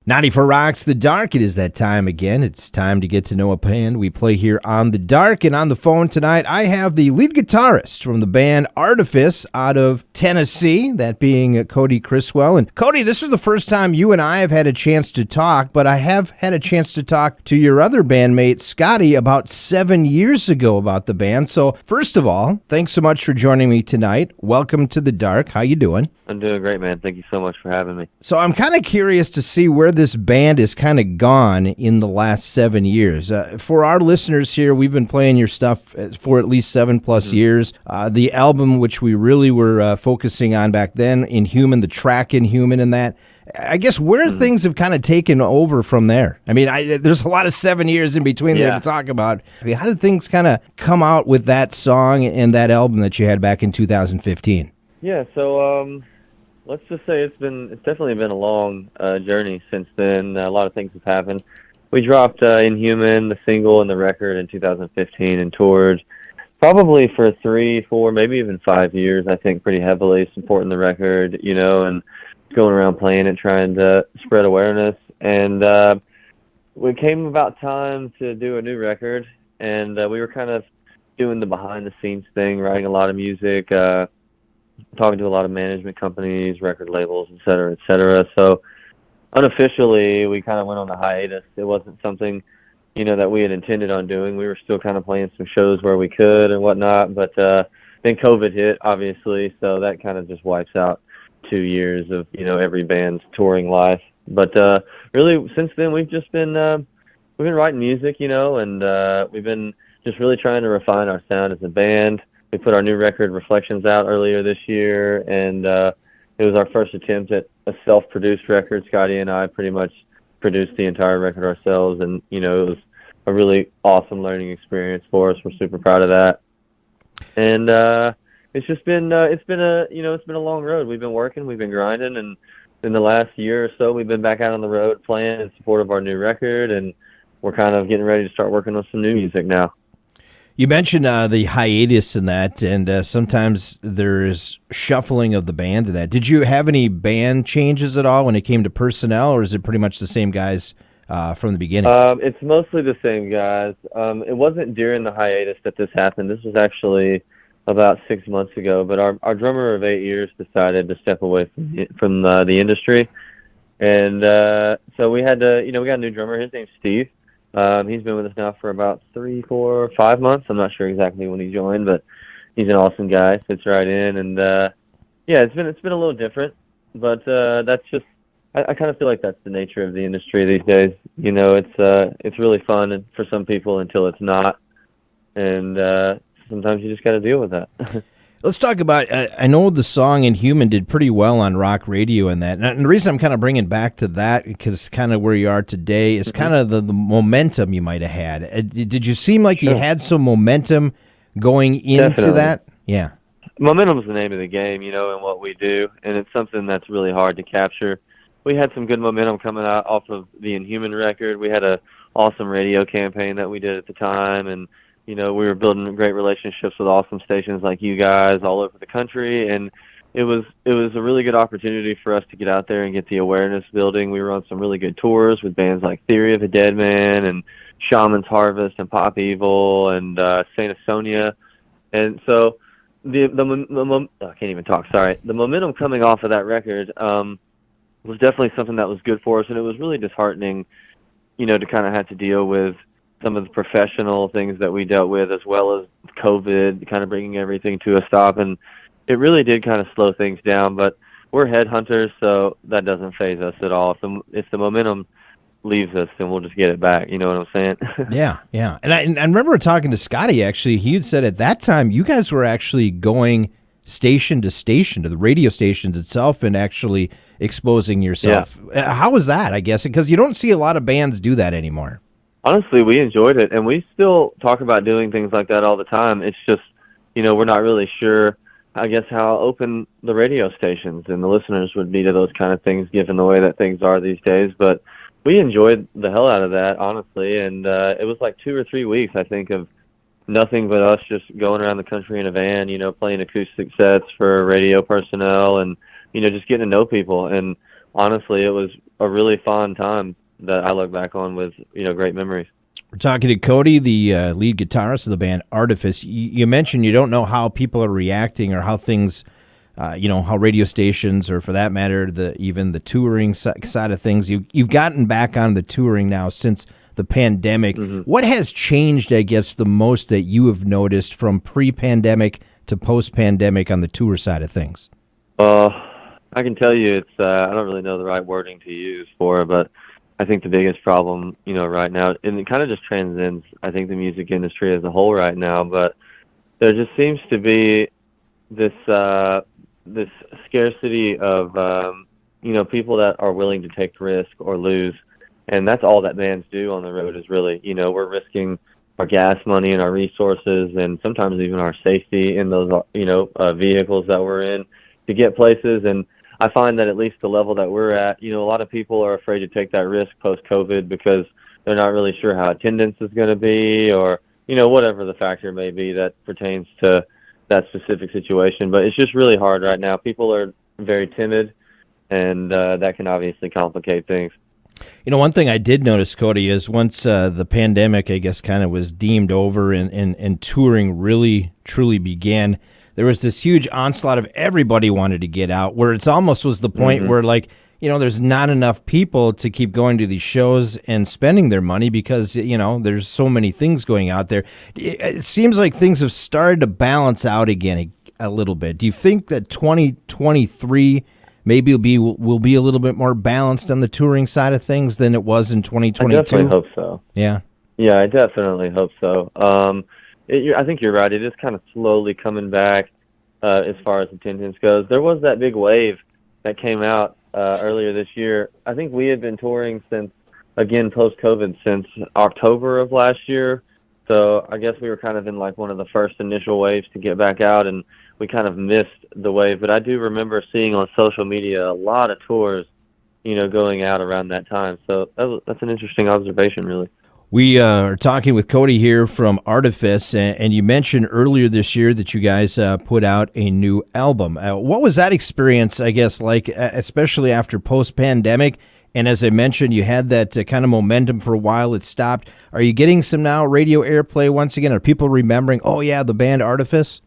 94 Rocks The Dark. It is that time again. It's time to get to know a band. We play here on The Dark, and on the phone tonight, I have the lead guitarist from the band Artifas out of Tennessee, that being Cody Criswell. And Cody, this is the first time you and I have had a chance to talk, but I have had a chance to talk to your other bandmate, Scotty, about 7 years ago about the band. So first of all, thanks so much for joining me tonight. Welcome to The Dark. How you doing? I'm doing great, man. Thank you so much for having me. So I'm kind of curious to see where this band is kind of gone in the last 7 years. For our listeners here, we've been playing your stuff for at least 7+ years. The album, which we really were focusing on back then, Inhuman, the track Inhuman and that, I guess where things have kind of taken over from there. I mean, there's a lot of 7 years in between there to talk about. How did things kind of come out with that song and that album that you had back in 2015? Yeah, so let's just say it's definitely been a long journey since then. A lot of things have happened. We dropped Inhuman, the single and the record in 2015 and toured probably for 3, 4, maybe even 5 years, I think, pretty heavily supporting the record, and going around playing it, trying to spread awareness. And it came about time to do a new record, and we were kind of doing the behind-the-scenes thing, writing a lot of music, talking to a lot of management companies, record labels, et cetera, et cetera. So unofficially, we kind of went on a hiatus. It wasn't something, that we had intended on doing. We were still kind of playing some shows where we could and whatnot, but then COVID hit, obviously, so that kind of just wipes out 2 years of, every band's touring life. But really, since then, we've been writing music, and we've been just really trying to refine our sound as a band. We put our new record, Reflections, out earlier this year, and it was our first attempt at a self-produced record. Scotty and I pretty much produced the entire record ourselves, and, it was a really awesome learning experience for us. We're super proud of that. And it's just been it's been a long road. We've been working, we've been grinding, and in the last year or so, we've been back out on the road playing in support of our new record, and we're kind of getting ready to start working on some new music now. You mentioned the hiatus in that, and sometimes there's shuffling of the band in that. Did you have any band changes at all when it came to personnel, or is it pretty much the same guys from the beginning? It's mostly the same guys. It wasn't during the hiatus that this happened. This was actually about 6 months ago, but our drummer of 8 years decided to step away from the industry. And so we had to, we got a new drummer. His name's Steve. He's been with us now for about 3, 4, 5 months. I'm not sure exactly when he joined, but he's an awesome guy. Fits right in, and it's been a little different, but that's just I kind of feel like that's the nature of the industry these days. It's really fun for some people until it's not, and sometimes you just got to deal with that. Let's talk about, I know the song Inhuman did pretty well on rock radio and that. And the reason I'm kind of bringing back to that, because kind of where you are today, is kind of the momentum you might have had. Did you seem like you had some momentum going into Definitely. that? Yeah. Momentum is the name of the game, in what we do, and it's something that's really hard to capture. We had some good momentum coming out off of the Inhuman record. We had an awesome radio campaign that we did at the time, and we were building great relationships with awesome stations like you guys all over the country, and it was a really good opportunity for us to get out there and get the awareness building. We were on some really good tours with bands like Theory of a Dead Man and Shaman's Harvest and Pop Evil and Saint Asonia, and so I can't even talk. Sorry, the momentum coming off of that record was definitely something that was good for us, and it was really disheartening, to kind of have to deal with some of the professional things that we dealt with, as well as COVID kind of bringing everything to a stop. And it really did kind of slow things down, but we're headhunters, so that doesn't faze us at all. If the momentum leaves us, then we'll just get it back. You know what I'm saying? Yeah. And I remember talking to Scotty, actually. He had said at that time you guys were actually going station to station, to the radio stations itself, and actually exposing yourself. Yeah. How was that, I guess? Because you don't see a lot of bands do that anymore. Honestly, we enjoyed it, and we still talk about doing things like that all the time. It's just, we're not really sure, I guess, how open the radio stations and the listeners would be to those kind of things, given the way that things are these days. But we enjoyed the hell out of that, honestly, and it was like 2 or 3 weeks, I think, of nothing but us just going around the country in a van, playing acoustic sets for radio personnel and, just getting to know people. And honestly, it was a really fun time that I look back on with, great memories. We're talking to Cody, the lead guitarist of the band Artifas. You mentioned you don't know how people are reacting or how things, how radio stations or for that matter, even the touring side of things. You've gotten back on the touring now since the pandemic. Hmm. What has changed, I guess, the most that you have noticed from pre-pandemic to post-pandemic on the tour side of things? I can tell you I don't really know the right wording to use for it, but I think the biggest problem, right now, and it kind of just transcends, I think, the music industry as a whole right now, but there just seems to be this this scarcity of people that are willing to take risk or lose, and that's all that bands do on the road is really, we're risking our gas money and our resources and sometimes even our safety in those vehicles that we're in to get places. And I find that at least the level that we're at, a lot of people are afraid to take that risk post COVID because they're not really sure how attendance is going to be, or whatever the factor may be that pertains to that specific situation. But it's just really hard right now. People are very timid, and that can obviously complicate things. One thing I did notice, Cody, is once the pandemic, I guess, kind of was deemed over and touring really, truly began, there was this huge onslaught of everybody wanted to get out, where it's almost was the point Mm-hmm. where, like, there's not enough people to keep going to these shows and spending their money because, there's so many things going out there. It seems like things have started to balance out again a little bit. Do you think that 2023 maybe will be a little bit more balanced on the touring side of things than it was in I 2022? definitely hope so. Yeah. Yeah, I definitely hope so. I think you're right. It is kind of slowly coming back as far as attendance goes. There was that big wave that came out earlier this year. I think we had been touring since, again, post-COVID, since October of last year. So I guess we were kind of in like one of the first initial waves to get back out, and we kind of missed the wave. But I do remember seeing on social media a lot of tours, going out around that time. So that's an interesting observation, really. We are talking with Cody here from Artifas, and you mentioned earlier this year that you guys put out a new album. What was that experience, I guess, like, especially after post-pandemic? And as I mentioned, you had that kind of momentum for a while. It stopped. Are you getting some now radio airplay once again? Are people remembering, oh, yeah, the band Artifas?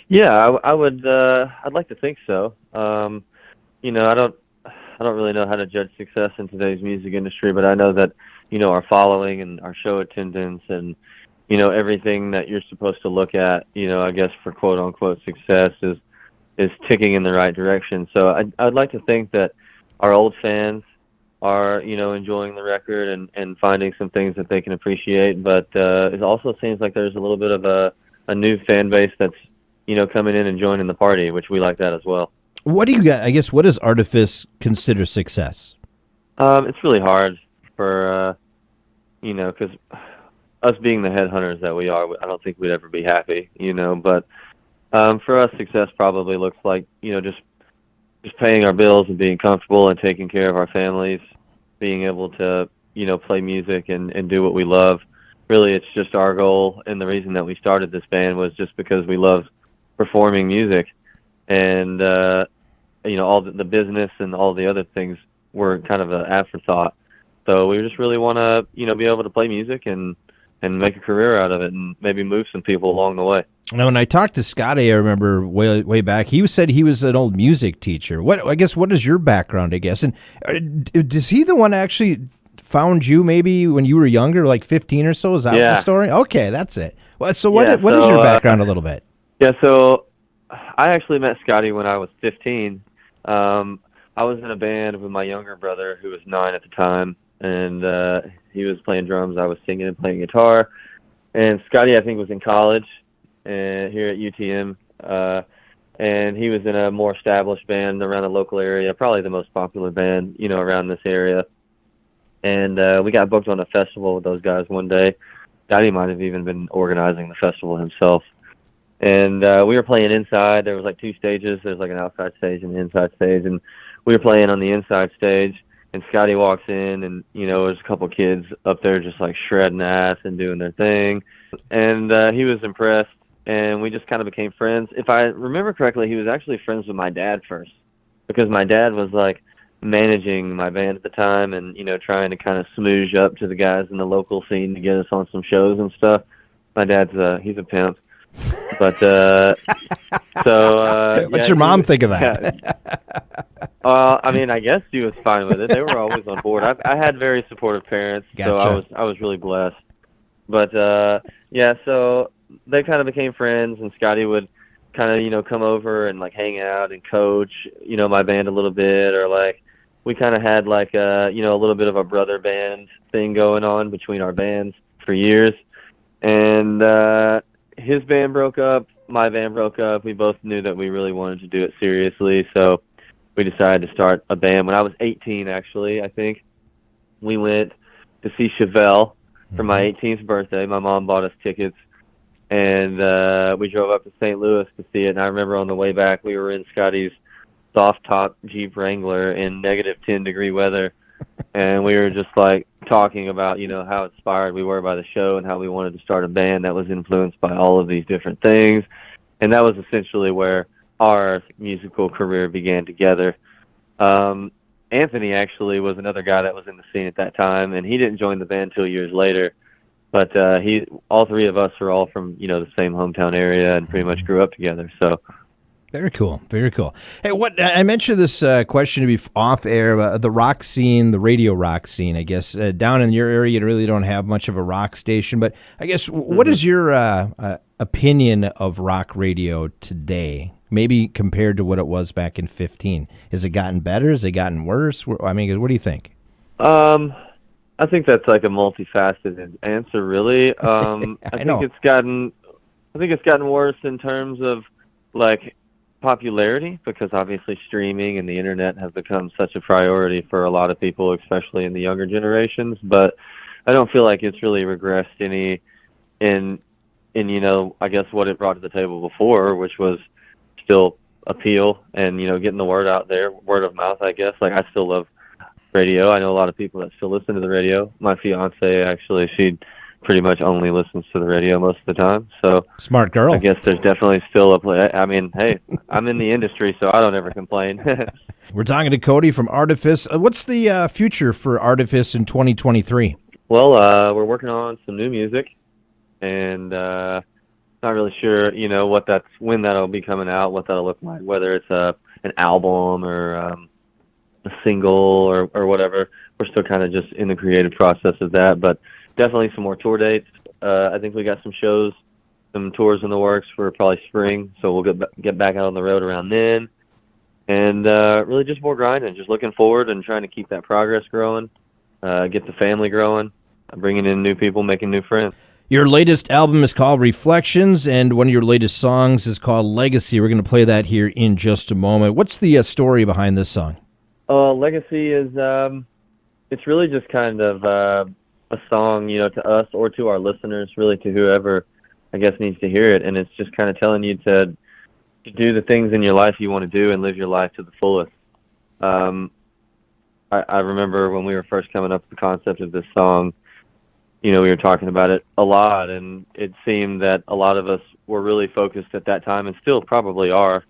Yeah, I would. I'd like to think so. I don't really know how to judge success in today's music industry, but I know that our following and our show attendance and everything that you're supposed to look at, I guess for quote unquote success is ticking in the right direction. So I'd like to think that our old fans are enjoying the record and finding some things that they can appreciate. But it also seems like there's a little bit of a new fan base that's coming in and joining the party, which we like that as well. What do you got? I guess, what does Artifas consider success? It's really hard for because us being the headhunters that we are, I don't think we'd ever be happy, But for us, success probably looks like just paying our bills and being comfortable and taking care of our families, being able to play music and do what we love. Really, it's just our goal, and the reason that we started this band was just because we love performing music, and all the business and all the other things were kind of an afterthought. So we just really want to be able to play music and make a career out of it and maybe move some people along the way. Now, when I talked to Scotty, I remember way back, he said he was an old music teacher. What is your background, I guess? And is he the one actually found you maybe when you were younger, like 15 or so? Is that the story? Okay, that's it. Well, so what is your background a little bit? Yeah, so I actually met Scotty when I was 15. I was in a band with my younger brother who was 9 at the time, and he was playing drums. I was singing and playing guitar. And Scotty, I think, was in college here at UTM, and he was in a more established band around the local area, probably the most popular band, around this area. And we got booked on a festival with those guys one day. Scotty might have even been organizing the festival himself. And we were playing inside. There was like 2 stages. There's like an outside stage and an inside stage. And we were playing on the inside stage. And Scotty walks in, and there's a couple kids up there just like shredding ass and doing their thing. And he was impressed, and we just kind of became friends. If I remember correctly, he was actually friends with my dad first, because my dad was like, managing my band at the time, and trying to kind of smooge up to the guys in the local scene to get us on some shows and stuff. My dad's he's a pimp, but What's yeah, your mom think of that? yeah. I mean, I guess she was fine with it. They were always on board. I had very supportive parents, so Gotcha. I was really blessed. But yeah, so they kind of became friends, and Scotty would kind of come over and like hang out and coach my band a little bit, or like we kind of had like a little bit of a brother band thing going on between our bands for years. And his band broke up, my band broke up. We both knew that we really wanted to do it seriously, so we decided to start a band. When I was 18, actually, I think we went to see Chevelle for my 18th birthday. My mom bought us tickets, and we drove up to St. Louis to see it. And I remember on the way back, we were in Scotty's soft top Jeep Wrangler in negative 10-degree weather, and we were just like talking about how inspired we were by the show and how we wanted to start a band that was influenced by all of these different things. And that was essentially where our musical career began together. Anthony actually was another guy that was in the scene at that time, and he didn't join the band till years later. But all three of us are all from the same hometown area and pretty much grew up together. So Very cool. Very cool. Hey, what I mentioned this question to be off air, the rock scene, the radio rock scene, I guess. Down in your area, you really don't have much of a rock station. But I guess, what is your opinion of rock radio today? Maybe compared to what it was back in 15. Has it gotten better? Has it gotten worse? I mean, what do you think? I think that's like a multifaceted answer, really. I know. I think it's gotten worse in terms of like popularity, because obviously streaming and the internet have become such a priority for a lot of people, especially in the younger generations. But I don't feel like it's really regressed any in I guess what it brought to the table before, which was still appeal and getting the word out there, word of mouth, I guess. Like, I still love radio. I know a lot of people that still listen to the radio. My fiance, actually, she pretty much only listens to the radio most of the time. So Smart girl. I guess there's definitely still a play. I mean, hey, I'm in the industry, so I don't ever complain. We're talking to Cody from Artifas. What's the future for Artifas in 2023? Well, we're working on some new music, and not really sure, when that'll be coming out, what that'll look like, whether it's an album or a single or whatever. We're still kind of just in the creative process of that, but definitely some more tour dates. I think we got some shows, some tours in the works for probably spring, so we'll get back out on the road around then. And really just more grinding, just looking forward and trying to keep that progress growing, get the family growing, bringing in new people, making new friends. Your latest album is called Reflections, and one of your latest songs is called Legacy. We're going to play that here in just a moment. What's the story behind this song? Legacy is, it's really just kind of a song, to us or to our listeners, really to whoever, I guess, needs to hear it. And it's just kind of telling you to do the things in your life you want to do and live your life to the fullest. I remember when we were first coming up with the concept of this song, we were talking about it a lot, and it seemed that a lot of us were really focused at that time, and still probably are,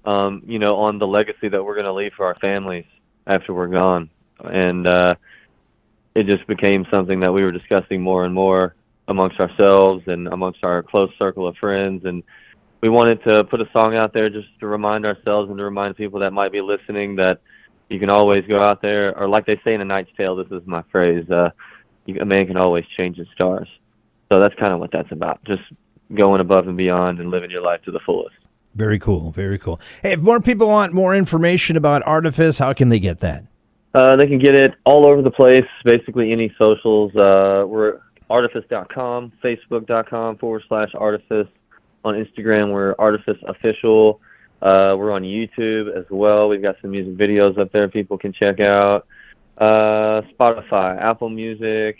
on the legacy that we're going to leave for our families after we're gone. And it just became something that we were discussing more and more amongst ourselves and amongst our close circle of friends. And we wanted to put a song out there just to remind ourselves and to remind people that might be listening that you can always go out there, or like they say in A Knight's Tale, this is my phrase, a man can always change his stars. So that's kind of what that's about, just going above and beyond and living your life to the fullest. Very cool, very cool. Hey, if more people want more information about Artifas, how can they get that? They can get it all over the place, basically any socials. We're artifas.com, facebook.com/Artifas. On Instagram, we're Artifas Official. We're on YouTube as well. We've got some music videos up there people can check out. Spotify, Apple Music,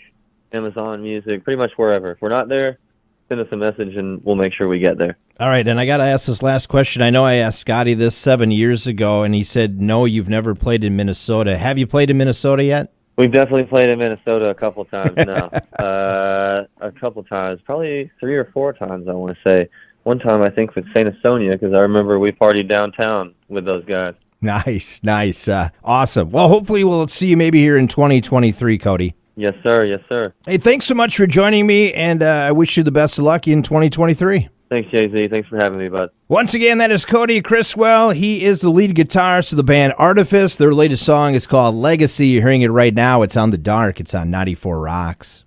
Amazon Music, pretty much wherever. If we're not there, send us a message and we'll make sure we get there. All right, and I got to ask this last question. I know I asked Scotty this 7 years ago, and he said, no, you've never played in Minnesota. Have you played in Minnesota yet? We've definitely played in Minnesota a couple times now. A couple times, probably 3 or 4 times, I want to say. One time, I think, with St. Estonia, because I remember we partied downtown with those guys. Nice. Awesome. Well, hopefully we'll see you maybe here in 2023, Cody. Yes, sir. Yes, sir. Hey, thanks so much for joining me, and I wish you the best of luck in 2023. Thanks, Jay-Z. Thanks for having me, bud. Once again, that is Cody Criswell. He is the lead guitarist of the band Artifas. Their latest song is called Legacy. You're hearing it right now. It's on The Dark. It's on 94 Rocks.